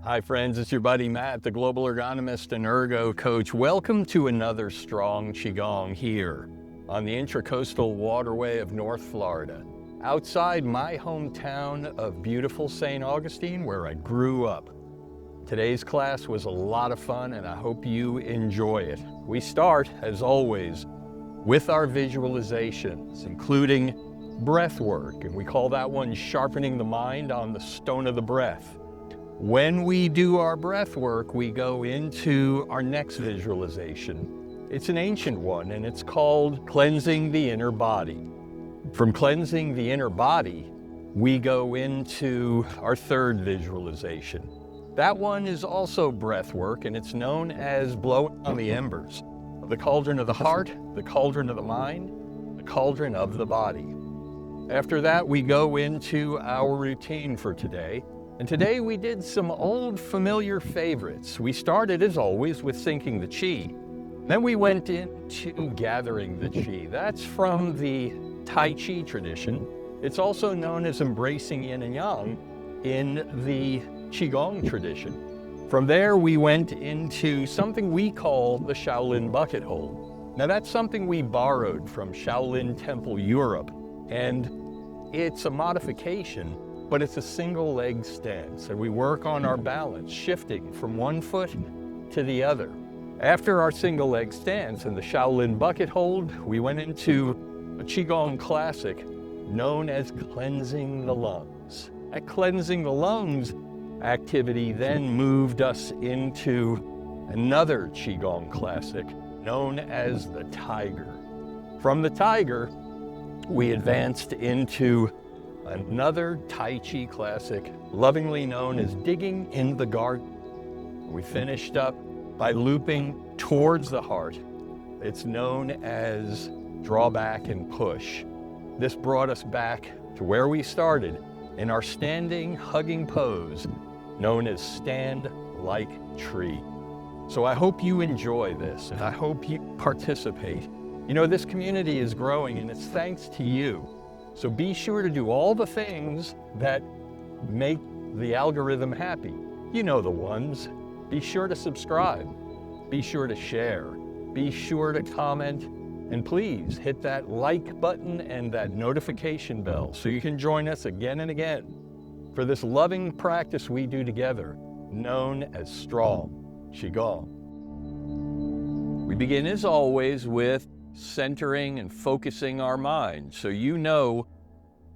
Hi friends, it's your buddy Matt, the global ergonomist and ergo coach. Welcome to another strong Qigong here on the Intracoastal Waterway of North Florida, outside my hometown of beautiful St. Augustine, where I grew up. Today's class was a lot of fun and I hope you enjoy it. We start, as always, with our visualizations, including breath work, and we call that one sharpening the mind on the stone of the breath. When we do our breath work, we go into our next visualization. It's an ancient one, and it's called cleansing the inner body. From cleansing the inner body, we go into our third visualization. That one is also breath work, and it's known as blowing on the embers of the cauldron of the heart, the cauldron of the mind, the cauldron of the body. After that, we go into our routine for today. And today we did some old familiar favorites. We started, as always, with syncing the qi. Then we went into gathering the qi. That's from the Tai Chi tradition. It's also known as embracing yin and yang in the Qigong tradition. From there, we went into something we call the Shaolin bucket hold. Now that's something we borrowed from Shaolin Temple, Europe. And it's a modification, but it's a single leg stance, and we work on our balance, shifting from one foot to the other. After our single leg stance and the Shaolin bucket hold, we went into a Qigong classic known as cleansing the lungs. That cleansing the lungs activity then moved us into another Qigong classic known as the tiger. From the tiger, we advanced into another Tai Chi classic, lovingly known as digging in the garden. We finished up by looping towards the heart. It's known as draw back and push. This brought us back to where we started in our standing hugging pose, known as stand like tree. So I hope you enjoy this and I hope you participate. You know, this community is growing and it's thanks to you. So be sure to do all the things that make the algorithm happy. You know the ones. Be sure to subscribe. Be sure to share. Be sure to comment. And please hit that like button and that notification bell so you can join us again and again for this loving practice we do together, known as strong Qigong. We begin, as always, with centering and focusing our mind. So you know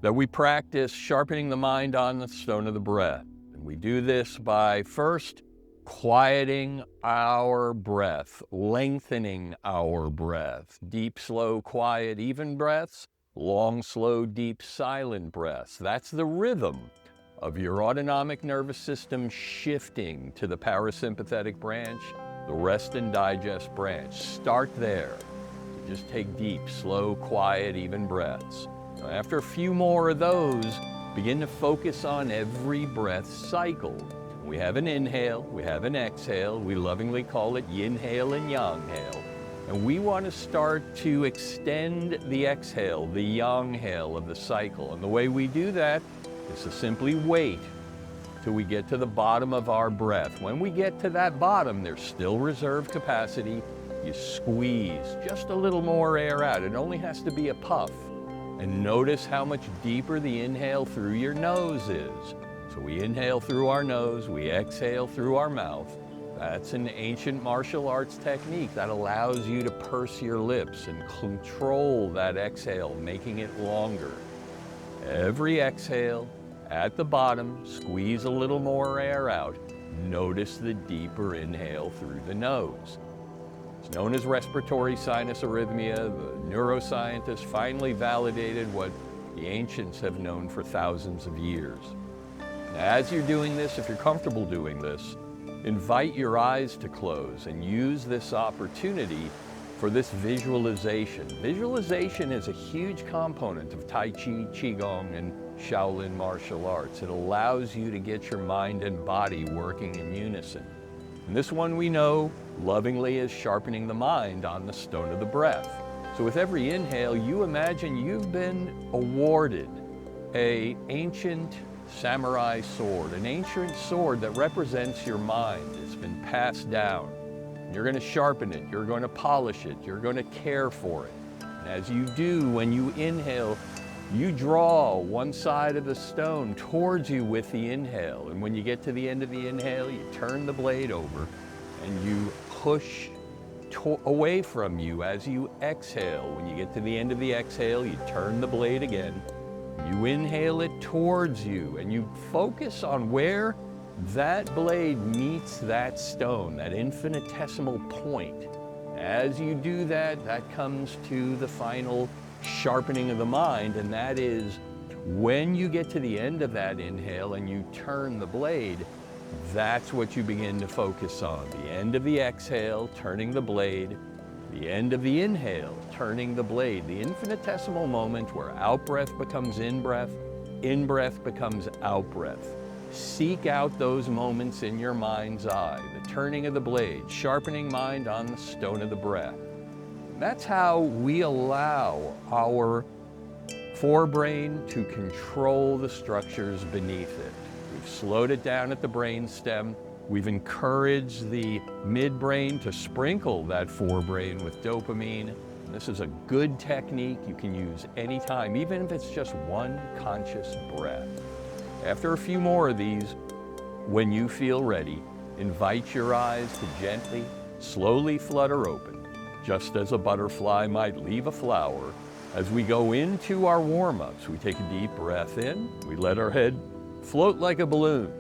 that we practice sharpening the mind on the stone of the breath. And we do this by first quieting our breath, lengthening our breath. Deep, slow, quiet, even breaths. Long, slow, deep, silent breaths. That's the rhythm of your autonomic nervous system shifting to the parasympathetic branch, the rest and digest branch. Start there. Just take deep, slow, quiet, even breaths. Now, after a few more of those, begin to focus on every breath cycle. We have an inhale, we have an exhale. We lovingly call it Yin-hale and Yang-hale. And we want to start to extend the exhale, the Yang-hale of the cycle. And the way we do that is to simply wait till we get to the bottom of our breath. When we get to that bottom, there's still reserve capacity. You squeeze just a little more air out. It only has to be a puff. And notice how much deeper the inhale through your nose is. So we inhale through our nose, we exhale through our mouth. That's an ancient martial arts technique that allows you to purse your lips and control that exhale, making it longer. Every exhale, at the bottom, squeeze a little more air out. Notice the deeper inhale through the nose. It's known as respiratory sinus arrhythmia. The neuroscientists finally validated what the ancients have known for thousands of years. Now, as you're doing this, if you're comfortable doing this, invite your eyes to close and use this opportunity for this visualization. Visualization is a huge component of Tai Chi, Qigong, and Shaolin martial arts. It allows you to get your mind and body working in unison. And this one we know lovingly as sharpening the mind on the stone of the breath. So with every inhale, you imagine you've been awarded an ancient samurai sword, an ancient sword that represents your mind. It's been passed down. You're going to sharpen it, you're going to polish it, you're going to care for it. And as you do, when you inhale, you draw one side of the stone towards you with the inhale. And when you get to the end of the inhale, you turn the blade over and you push away from you as you exhale. When you get to the end of the exhale, you turn the blade again. You inhale it towards you and you focus on where that blade meets that stone, that infinitesimal point. As you do that, that comes to the final sharpening of the mind, and that is when you get to the end of that inhale and you turn the blade, that's what you begin to focus on. The end of the exhale, turning the blade. The end of the inhale, turning the blade. The infinitesimal moment where out-breath becomes in-breath becomes out-breath. Seek out those moments in your mind's eye, the turning of the blade, sharpening mind on the stone of the breath. That's how we allow our forebrain to control the structures beneath it. We've slowed it down at the brainstem. We've encouraged the midbrain to sprinkle that forebrain with dopamine. And this is a good technique you can use anytime, even if it's just one conscious breath. After a few more of these, when you feel ready, invite your eyes to gently, slowly flutter open, just as a butterfly might leave a flower. As we go into our warm-ups, we take a deep breath in, we let our head float like a balloon.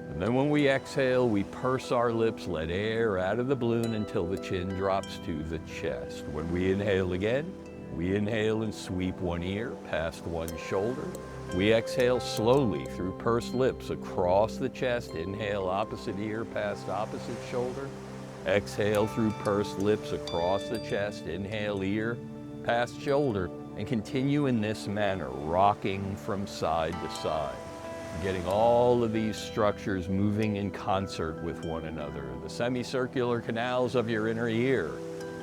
And then when we exhale, we purse our lips, let air out of the balloon until the chin drops to the chest. When we inhale again, we inhale and sweep one ear past one shoulder. We exhale slowly through pursed lips across the chest. Inhale opposite ear past opposite shoulder. Exhale through pursed lips across the chest. Inhale ear past shoulder. And continue in this manner, rocking from side to side. Getting all of these structures moving in concert with one another. The semicircular canals of your inner ear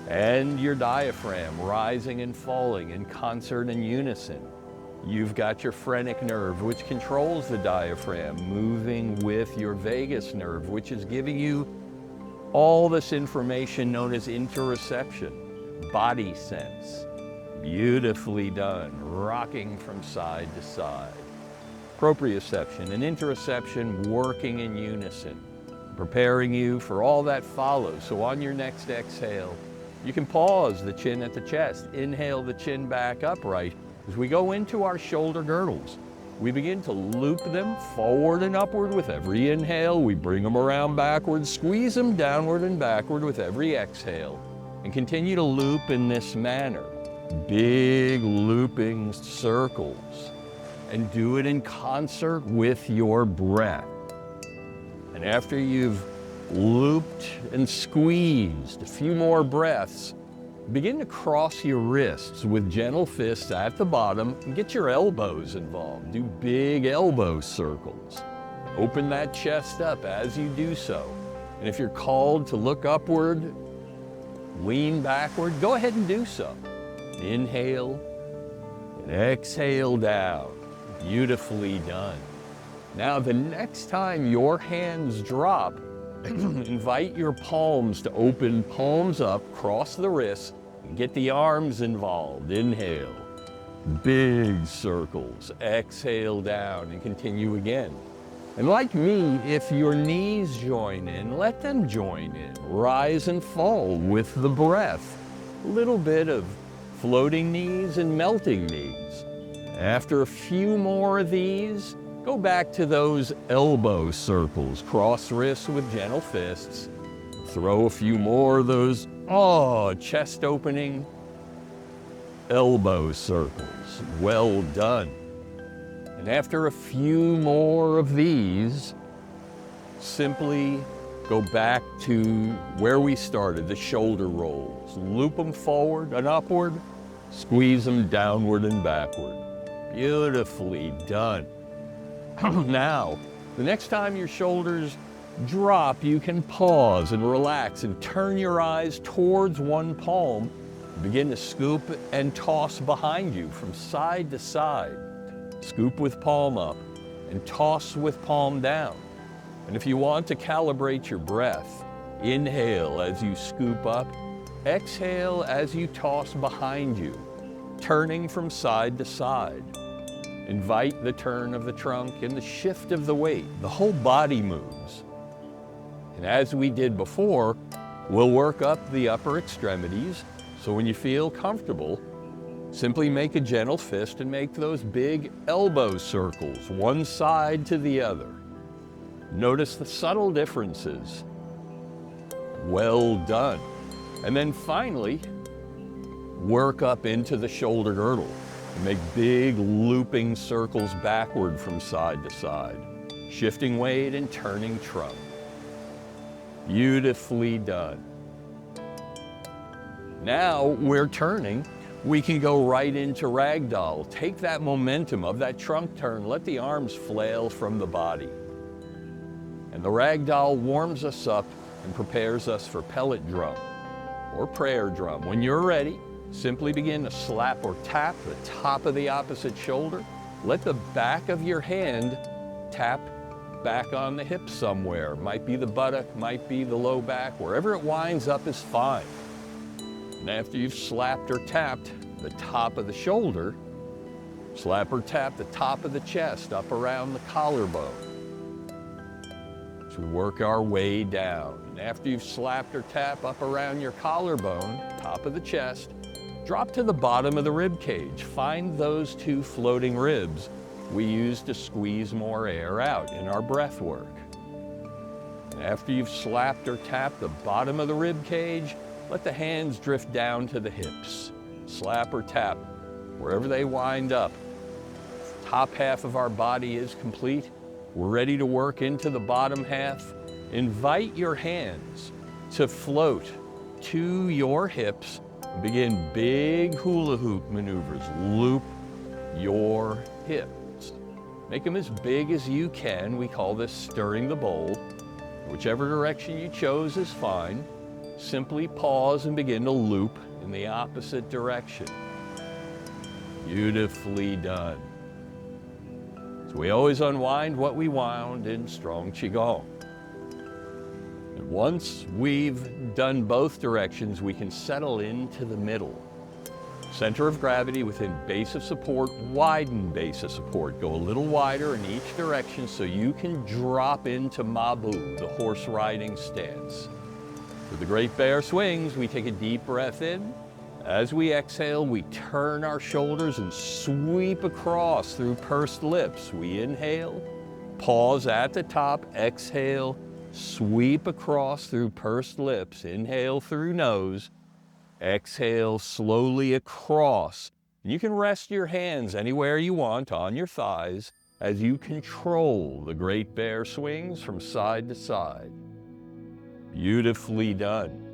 and your diaphragm rising and falling in concert and unison. You've got your phrenic nerve, which controls the diaphragm, moving with your vagus nerve, which is giving you all this information known as interoception, body sense. Beautifully done, rocking from side to side. Proprioception and interoception working in unison, preparing you for all that follows. So on your next exhale, you can pause the chin at the chest, inhale the chin back upright. As we go into our shoulder girdles, we begin to loop them forward and upward with every inhale. We bring them around backwards, squeeze them downward and backward with every exhale, and continue to loop in this manner. Big looping circles, and do it in concert with your breath. And after you've looped and squeezed a few more breaths, begin to cross your wrists with gentle fists at the bottom and get your elbows involved. Do big elbow circles. Open that chest up as you do so. And if you're called to look upward, lean backward, go ahead and do so. Inhale and exhale down. Beautifully done. Now the next time your hands drop, invite your palms to open, palms up, cross the wrists, and get the arms involved. Inhale, big circles. Exhale down and continue again. And like me, if your knees join in, let them join in. Rise and fall with the breath. A little bit of floating knees and melting knees. After a few more of these, go back to those elbow circles. Cross wrists with gentle fists. Throw a few more of those, chest opening elbow circles. Well done. And after a few more of these, simply go back to where we started, the shoulder rolls. Loop them forward and upward, squeeze them downward and backward. Beautifully done. Now, the next time your shoulders drop, you can pause and relax and turn your eyes towards one palm. Begin to scoop and toss behind you from side to side. Scoop with palm up and toss with palm down. And if you want to calibrate your breath, inhale as you scoop up, exhale as you toss behind you, turning from side to side. Invite the turn of the trunk and the shift of the weight. The whole body moves. And as we did before, we'll work up the upper extremities, so when you feel comfortable, simply make a gentle fist and make those big elbow circles, one side to the other. Notice the subtle differences. Well done. And then finally, work up into the shoulder girdle and make big looping circles backward from side to side, shifting weight and turning trunk. Beautifully done. Now we're turning. We can go right into ragdoll. Take that momentum of that trunk turn, let the arms flail from the body. And the ragdoll warms us up and prepares us for pellet drum or prayer drum. When you're ready, simply begin to slap or tap the top of the opposite shoulder. Let the back of your hand tap back on the hip somewhere. Might be the buttock, might be the low back, wherever it winds up is fine. And after you've slapped or tapped the top of the shoulder, slap or tap the top of the chest up around the collarbone. So we work our way down. And after you've slapped or tapped up around your collarbone, top of the chest, drop to the bottom of the rib cage. Find those two floating ribs we use to squeeze more air out in our breath work. And after you've slapped or tapped the bottom of the rib cage, let the hands drift down to the hips. Slap or tap wherever they wind up. Top half of our body is complete. We're ready to work into the bottom half. Invite your hands to float to your hips. Begin big hula hoop maneuvers. Loop your hips. Make them as big as you can. We call this stirring the bowl. Whichever direction you chose is fine. Simply pause and begin to loop in the opposite direction. Beautifully done. So we always unwind what we wound in strong Qigong. And once we've done both directions, we can settle into the middle. Center of gravity within base of support, widen base of support. Go a little wider in each direction so you can drop into Mabu, the horse riding stance. With the Great Bear swings, we take a deep breath in. As we exhale, we turn our shoulders and sweep across through pursed lips. We inhale, pause at the top, exhale, sweep across through pursed lips. Inhale through nose, exhale slowly across. You can rest your hands anywhere you want on your thighs as you control the Great Bear swings from side to side. Beautifully done.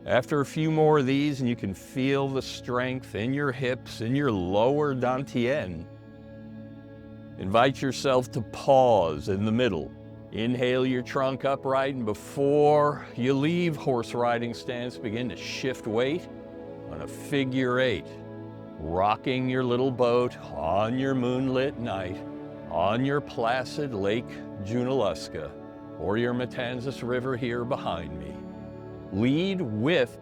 After a few more of these, and you can feel the strength in your hips, in your lower dantian, invite yourself to pause in the middle. Inhale your trunk upright, and before you leave horse riding stance, begin to shift weight on a figure 8, rocking your little boat on your moonlit night, on your placid Lake Junaluska, or your Matanzas River here behind me. Lead with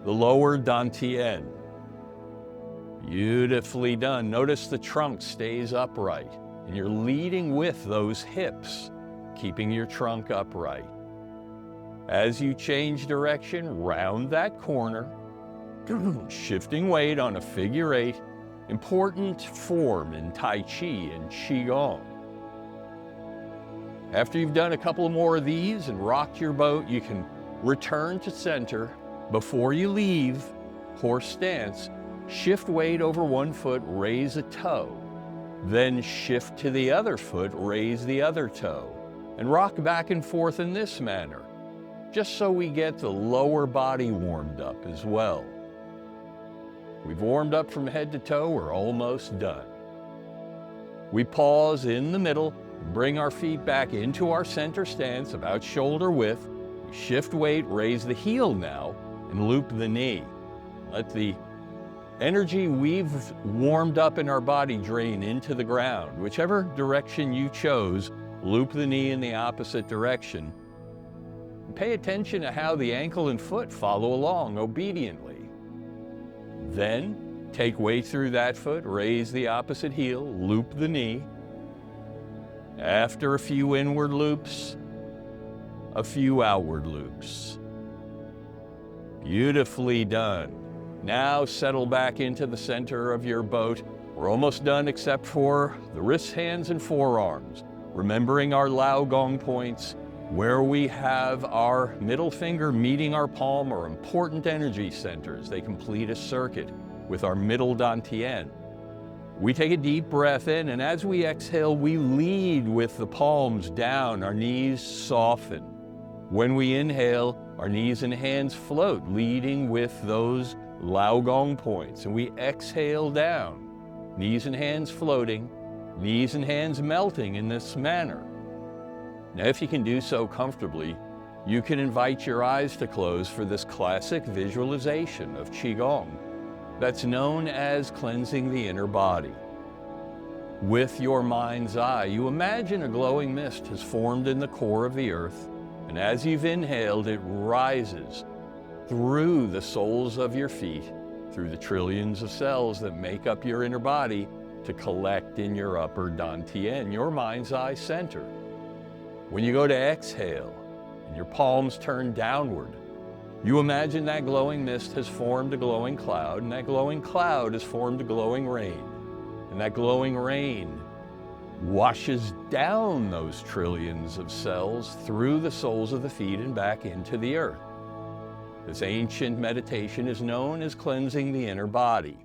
the lower dantian. Beautifully done. Notice the trunk stays upright, and you're leading with those hips, keeping your trunk upright. As you change direction, round that corner, shifting weight on a figure 8, important form in Tai Chi and Qigong. After you've done a couple more of these and rocked your boat, you can return to center. Before you leave horse stance, shift weight over one foot, raise a toe. Then shift to the other foot, raise the other toe. And rock back and forth in this manner, just so we get the lower body warmed up as well. We've warmed up from head to toe, we're almost done. We pause in the middle, bring our feet back into our center stance, about shoulder width. We shift weight, raise the heel now, and loop the knee. Let the Energy we've warmed up in our body drain into the ground. Whichever direction you chose, loop the knee in the opposite direction. Pay attention to how the ankle and foot follow along obediently. Then, take weight through that foot, raise the opposite heel, loop the knee. After a few inward loops, a few outward loops. Beautifully done. Now settle back into the center of your boat. We're almost done except for the wrists, hands, and forearms. Remembering our Lao Gong points, where we have our middle finger meeting our palm are important energy centers. They complete a circuit with our middle dantian. We take a deep breath in, and as we exhale, we lead with the palms down, our knees soften. When we inhale, our knees and hands float, leading with those Lao Gong points, and we exhale down, knees and hands floating, knees and hands melting in this manner. Now, if you can do so comfortably, you can invite your eyes to close for this classic visualization of Qigong that's known as cleansing the inner body. With your mind's eye, you imagine a glowing mist has formed in the core of the earth, and as you've inhaled, it rises through the soles of your feet, through the trillions of cells that make up your inner body to collect in your upper dantian, your mind's eye center. When you go to exhale and your palms turn downward, you imagine that glowing mist has formed a glowing cloud, and that glowing cloud has formed a glowing rain. And that glowing rain washes down those trillions of cells through the soles of the feet and back into the earth. This ancient meditation is known as cleansing the inner body.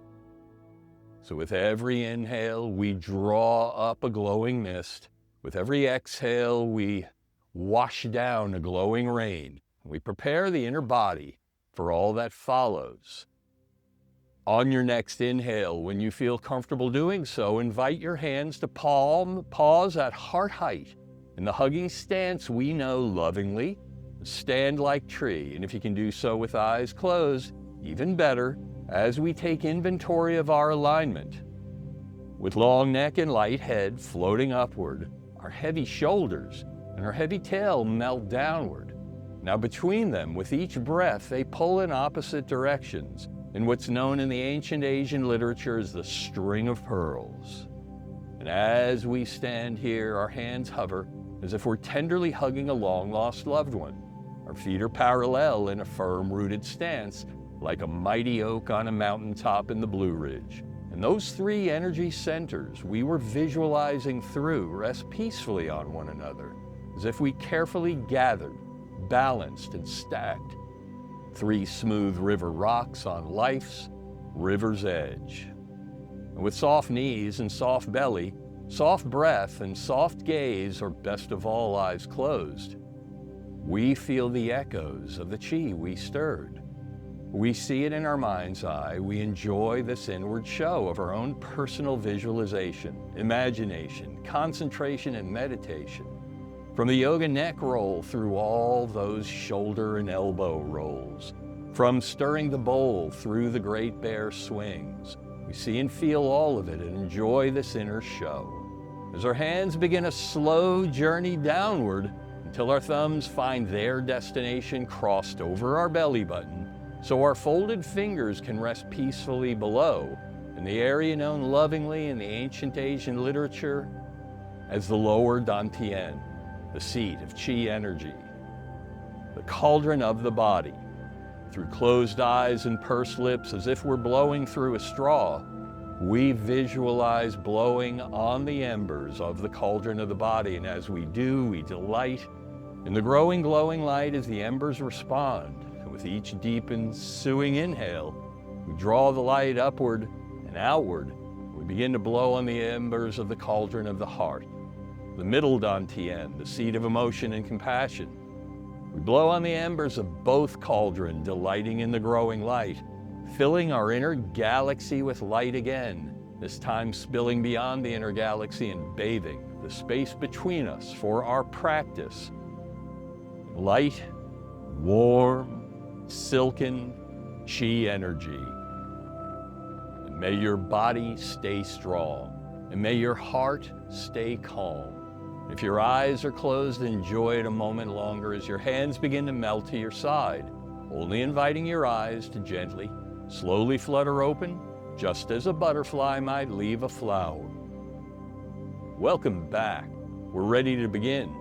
So with every inhale, we draw up a glowing mist. With every exhale, we wash down a glowing rain. We prepare the inner body for all that follows. On your next inhale, when you feel comfortable doing so, invite your hands to pause at heart height in the hugging stance we know lovingly. Stand like tree, and if you can do so with eyes closed, even better, as we take inventory of our alignment. With long neck and light head floating upward, our heavy shoulders and our heavy tail melt downward. Now between them, with each breath, they pull in opposite directions, in what's known in the ancient Asian literature as the string of pearls. And as we stand here, our hands hover as if we're tenderly hugging a long-lost loved one. Our feet are parallel in a firm-rooted stance, like a mighty oak on a mountaintop in the Blue Ridge. And those three energy centers we were visualizing through rest peacefully on one another, as if we carefully gathered, balanced, and stacked three smooth river rocks on life's river's edge. And with soft knees and soft belly, soft breath and soft gaze, or best of all, eyes closed, we feel the echoes of the Qi we stirred. We see it in our mind's eye. We enjoy this inward show of our own personal visualization, imagination, concentration, and meditation. From the yoga neck roll through all those shoulder and elbow rolls, from stirring the bowl through the great bear swings, we see and feel all of it and enjoy this inner show. As our hands begin a slow journey downward until our thumbs find their destination crossed over our belly button, so our folded fingers can rest peacefully below in the area known lovingly in the ancient Asian literature as the lower dantian, the seat of Qi energy, the cauldron of the body. Through closed eyes and pursed lips, as if we're blowing through a straw, we visualize blowing on the embers of the cauldron of the body, and as we do, we delight in the growing, glowing light as the embers respond. And with each deep ensuing inhale, we draw the light upward and outward. We begin to blow on the embers of the cauldron of the heart, the middle dantian, the seat of emotion and compassion. We blow on the embers of both cauldron, delighting in the growing light, filling our inner galaxy with light again, this time spilling beyond the inner galaxy and bathing the space between us for our practice. Light, warm, silken Qi energy. May your body stay strong, and may your heart stay calm. If your eyes are closed, enjoy it a moment longer as your hands begin to melt to your side, only inviting your eyes to gently, slowly flutter open, just as a butterfly might leave a flower. Welcome back. We're ready to begin.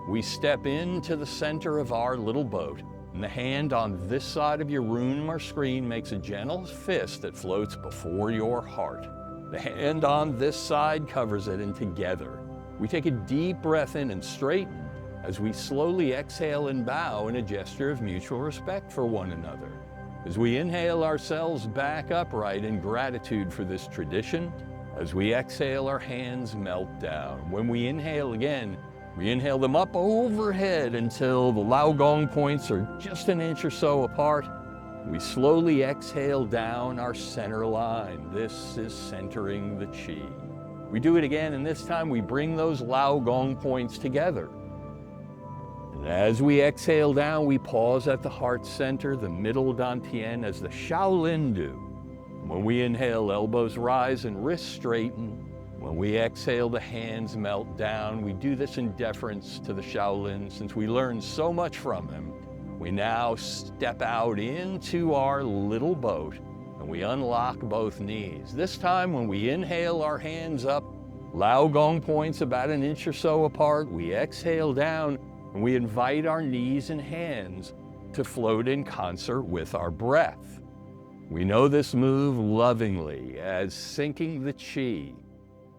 We step into the center of our little boat, and the hand on this side of your room or screen makes a gentle fist that floats before your heart. The hand on this side covers it, and together, we take a deep breath in and straighten as we slowly exhale and bow in a gesture of mutual respect for one another. As we inhale ourselves back upright in gratitude for this tradition, as we exhale, our hands melt down. When we inhale again, we inhale them up overhead until the lao gong points are just an inch or so apart. We slowly exhale down our center line. This is centering the qi. We do it again, and this time we bring those lao gong points together. And as we exhale down, we pause at the heart center, the middle dantian, as the Shaolin do. When we inhale, elbows rise and wrists straighten. When we exhale, the hands melt down. We do this in deference to the Shaolin since we learned so much from him. We now step out into our little boat and we unlock both knees. This time when we inhale, our hands up, lao gong points about an inch or so apart. We exhale down and we invite our knees and hands to float in concert with our breath. We know this move lovingly as sinking the qi.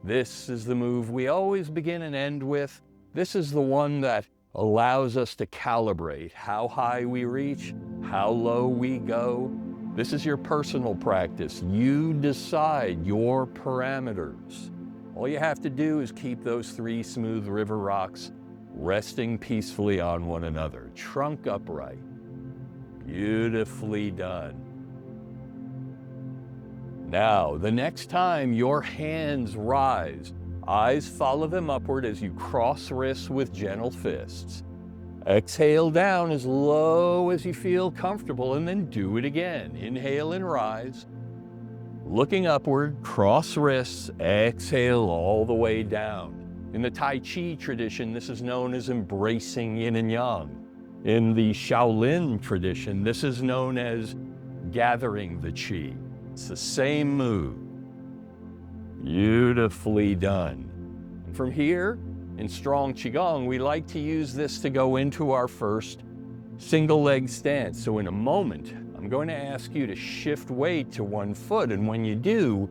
This is the move we always begin and end with. This is the one that allows us to calibrate how high we reach, how low we go. This is your personal practice. You decide your parameters. All you have to do is keep those 3 smooth river rocks resting peacefully on one another, trunk upright. Beautifully done. Now, the next time your hands rise, eyes follow them upward as you cross wrists with gentle fists. Exhale down as low as you feel comfortable, and then do it again. Inhale and rise. Looking upward, cross wrists, exhale all the way down. In the Tai Chi tradition, this is known as embracing yin and yang. In the Shaolin tradition, this is known as gathering the qi. It's the same move. Beautifully done. And from here, in strong Qigong, we like to use this to go into our first single leg stance. So in a moment, I'm going to ask you to shift weight to one foot, and when you do,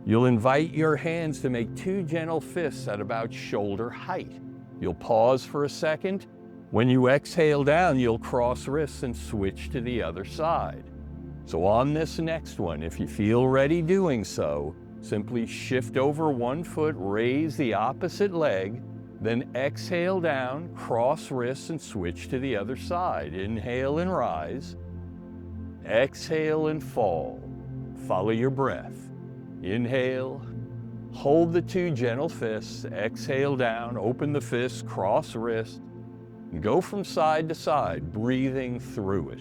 you'll invite your hands to make 2 gentle fists at about shoulder height. You'll pause for a second. When you exhale down, you'll cross wrists and switch to the other side. So on this next one, if you feel ready doing so, simply shift over one foot, raise the opposite leg, then exhale down, cross wrists, and switch to the other side. Inhale and rise. Exhale and fall. Follow your breath. Inhale. Hold the 2 gentle fists. Exhale down, open the fists, cross wrists, and go from side to side, breathing through it.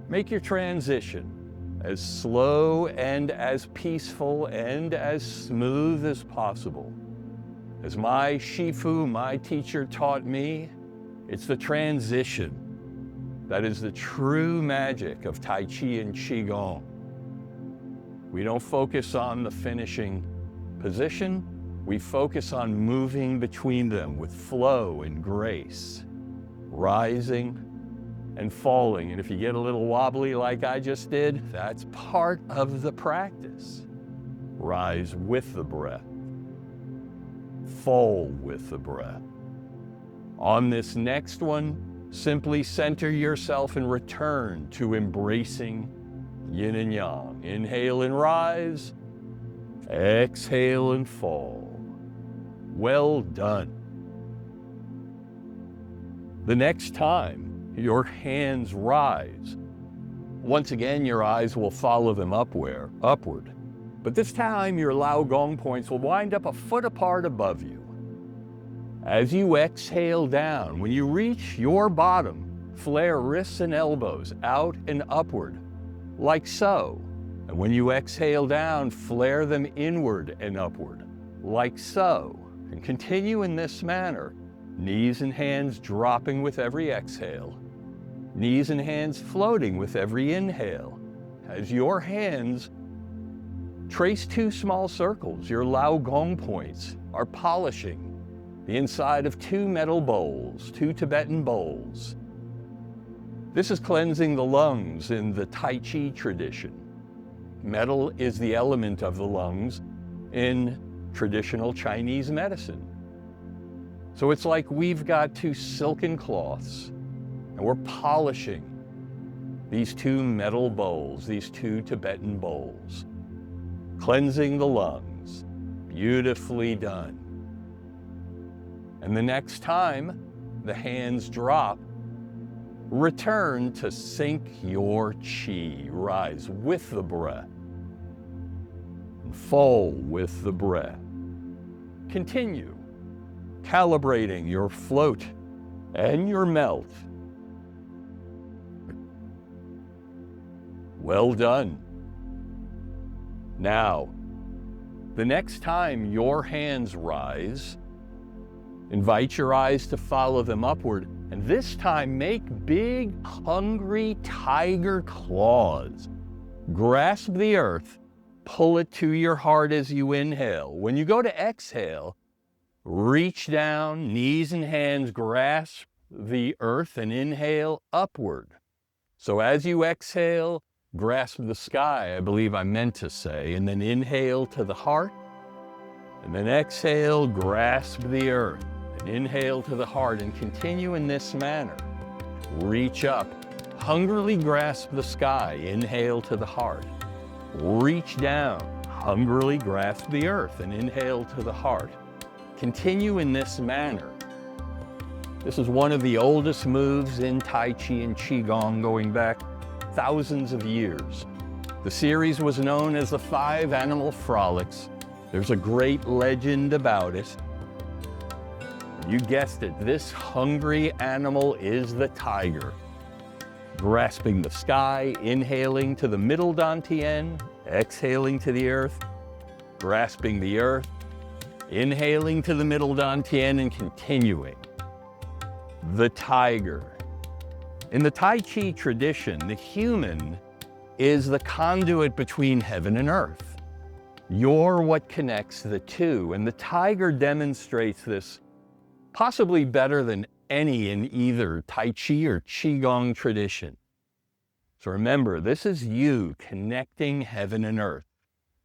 Make your transition as slow and as peaceful and as smooth as possible. As my Shifu, my teacher, taught me, it's the transition that is the true magic of Tai Chi and Qigong. We don't focus on the finishing position, we focus on moving between them with flow and grace, rising and falling. And if you get a little wobbly like I just did, that's part of the practice. Rise with the breath. Fall with the breath. On this next one, simply center yourself and return to embracing yin and yang. Inhale and rise. Exhale and fall. Well done. The next time your hands rise, once again your eyes will follow them upward. But this time your lao gong points will wind up a foot apart above you. As you exhale down, when you reach your bottom, flare wrists and elbows out and upward, like so. And when you exhale down, flare them inward and upward, like so. And continue in this manner. Knees and hands dropping with every exhale. Knees and hands floating with every inhale. As your hands trace 2 small circles, your Lao Gong points are polishing the inside of 2 metal bowls, 2 Tibetan bowls. This is cleansing the lungs in the Tai Chi tradition. Metal is the element of the lungs in traditional Chinese medicine. So it's like we've got 2 silken cloths and we're polishing these 2 metal bowls, these 2 Tibetan bowls, cleansing the lungs. Beautifully done. And the next time the hands drop, return to sync your chi. Rise with the breath and fall with the breath. Continue calibrating your float and your melt. Well done. Now, the next time your hands rise, invite your eyes to follow them upward, and this time make big, hungry tiger claws. Grasp the earth, pull it to your heart as you inhale. When you go to exhale, reach down, knees and hands grasp the earth and inhale upward. So as you exhale, grasp the sky, I believe I meant to say, and then inhale to the heart, and then exhale, grasp the earth, and inhale to the heart, and continue in this manner. Reach up, hungrily grasp the sky, inhale to the heart. Reach down, hungrily grasp the earth, and inhale to the heart. Continue in this manner. This is one of the oldest moves in Tai Chi and Qigong going back thousands of years. The series was known as the 5 Animal Frolics. There's a great legend about it. You guessed it, this hungry animal is the tiger. Grasping the sky, inhaling to the middle dantian, exhaling to the earth, grasping the earth, inhaling to the middle dantian, and continuing. The tiger. In the Tai Chi tradition, the human is the conduit between heaven and earth. You're what connects the two, and the tiger demonstrates this possibly better than any in either Tai Chi or Qigong tradition. So remember, this is you connecting heaven and earth.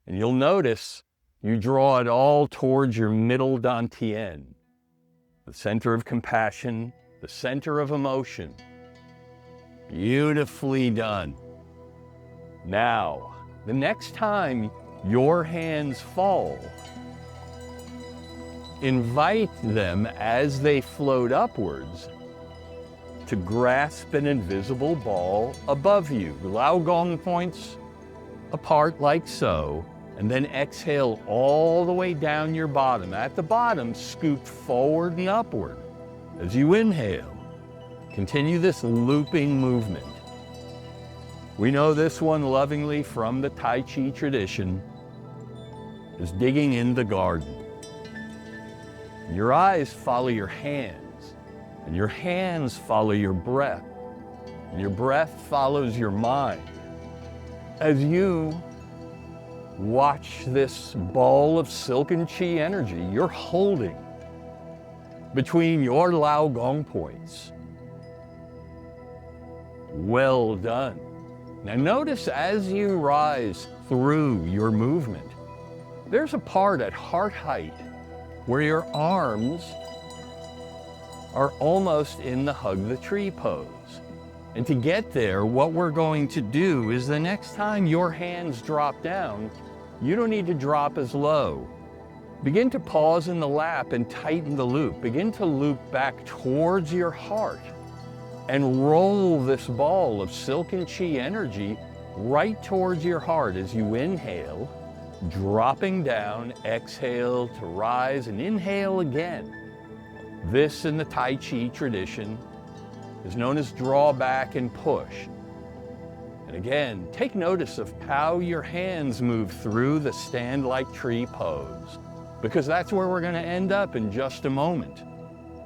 And you'll notice you draw it all towards your middle dantian, the center of compassion, the center of emotion. Beautifully done. Now, the next time your hands fall, invite them as they float upwards to grasp an invisible ball above you. Lao Gong points apart like so, and then exhale all the way down your bottom. At the bottom, scoop forward and upward. As you inhale, continue this looping movement. We know this one lovingly from the Tai Chi tradition as digging in the garden. Your eyes follow your hands, and your hands follow your breath, and your breath follows your mind. As you watch this ball of silken chi energy you're holding between your Lao Gong points. Well done. Now notice as you rise through your movement, there's a part at heart height where your arms are almost in the hug the tree pose. And to get there, what we're going to do is the next time your hands drop down, you don't need to drop as low. Begin to pause in the lap and tighten the loop. Begin to loop back towards your heart and roll this ball of silken chi energy right towards your heart as you inhale, dropping down, exhale to rise, and inhale again. This in the Tai Chi tradition is known as draw back and push. And again, take notice of how your hands move through the stand-like-tree pose, because that's where we're going to end up in just a moment.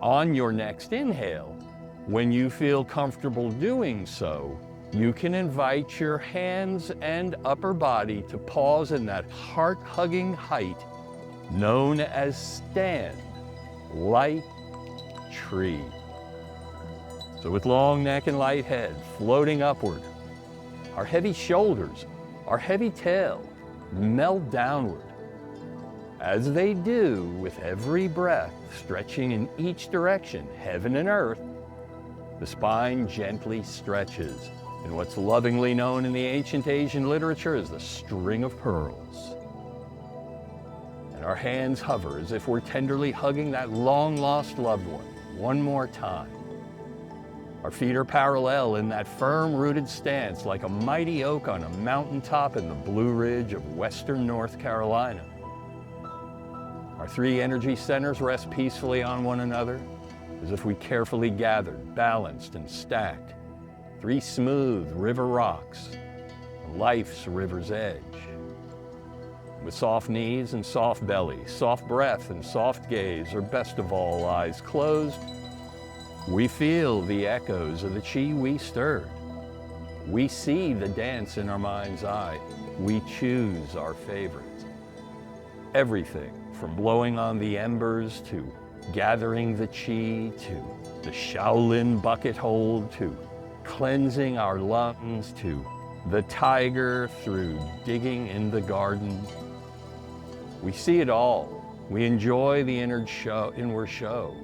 On your next inhale, when you feel comfortable doing so, you can invite your hands and upper body to pause in that heart-hugging height known as stand-like-tree. So with long neck and light head floating upward, our heavy shoulders, our heavy tail melt downward. As they do with every breath, stretching in each direction, heaven and earth, the spine gently stretches in what's lovingly known in the ancient Asian literature as the string of pearls. And our hands hover as if we're tenderly hugging that long-lost loved one more time. Our feet are parallel in that firm-rooted stance like a mighty oak on a mountaintop in the Blue Ridge of western North Carolina. Our three energy centers rest peacefully on one another as if we carefully gathered, balanced, and stacked three smooth river rocks on life's river's edge. With soft knees and soft belly, soft breath and soft gaze, or best of all, eyes closed, we feel the echoes of the chi we stirred. We see the dance in our mind's eye. We choose our favorites. Everything from blowing on the embers to gathering the chi to the Shaolin bucket hold to cleansing our lungs to the tiger through digging in the garden. We see it all. We enjoy the inward show.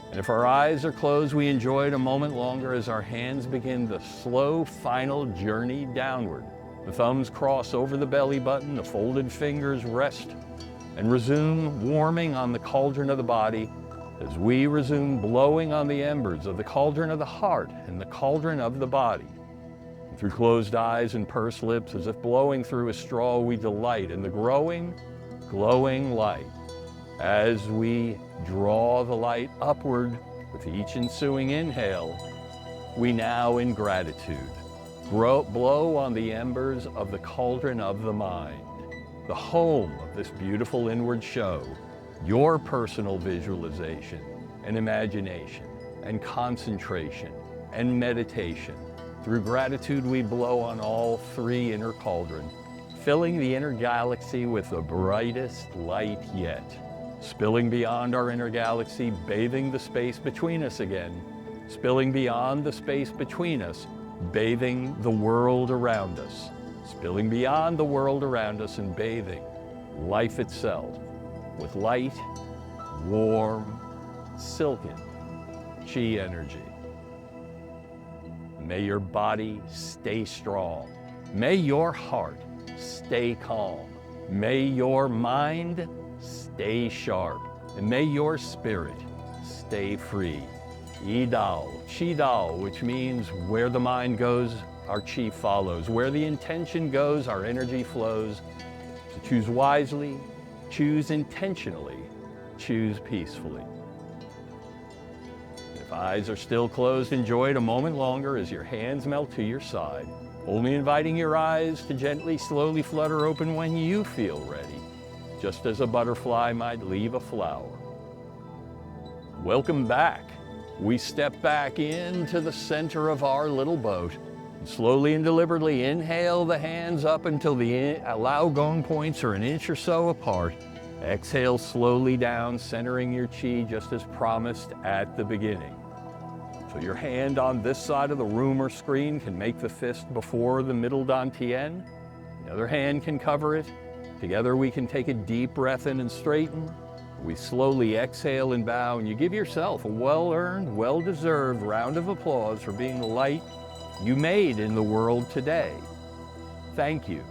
And if our eyes are closed, we enjoy it a moment longer as our hands begin the slow final journey downward. The thumbs cross over the belly button, the folded fingers rest and resume warming on the cauldron of the body as we resume blowing on the embers of the cauldron of the heart and the cauldron of the body. And through closed eyes and pursed lips, as if blowing through a straw, we delight in the growing, glowing light. As we draw the light upward with each ensuing inhale, we now, in gratitude, blow on the embers of the cauldron of the mind, the home of this beautiful inward show, your personal visualization and imagination and concentration and meditation. Through gratitude, we blow on all three inner cauldrons, filling the inner galaxy with the brightest light yet, spilling beyond our inner galaxy, bathing the space between us again, spilling beyond the space between us, bathing the world around us, spilling beyond the world around us and bathing life itself with light, warm, silken chi energy. May your body stay strong. May your heart stay calm. May your mind stay sharp. And may your spirit stay free. Yi-dao, Qi-dao, which means where the mind goes, our chi follows. Where the intention goes, our energy flows. So choose wisely, choose intentionally, choose peacefully. If eyes are still closed, enjoy it a moment longer as your hands melt to your side, only inviting your eyes to gently, slowly flutter open when you feel ready, just as a butterfly might leave a flower. Welcome back. We step back into the center of our little boat. Slowly and deliberately inhale the hands up until the Lao Gong points are an inch or so apart. Exhale slowly down, centering your chi just as promised at the beginning. So your hand on this side of the room or screen can make the fist before the middle dantian. The other hand can cover it. Together we can take a deep breath in and straighten. We slowly exhale and bow, and you give yourself a well-earned, well-deserved round of applause for being the light you made in the world today. Thank you.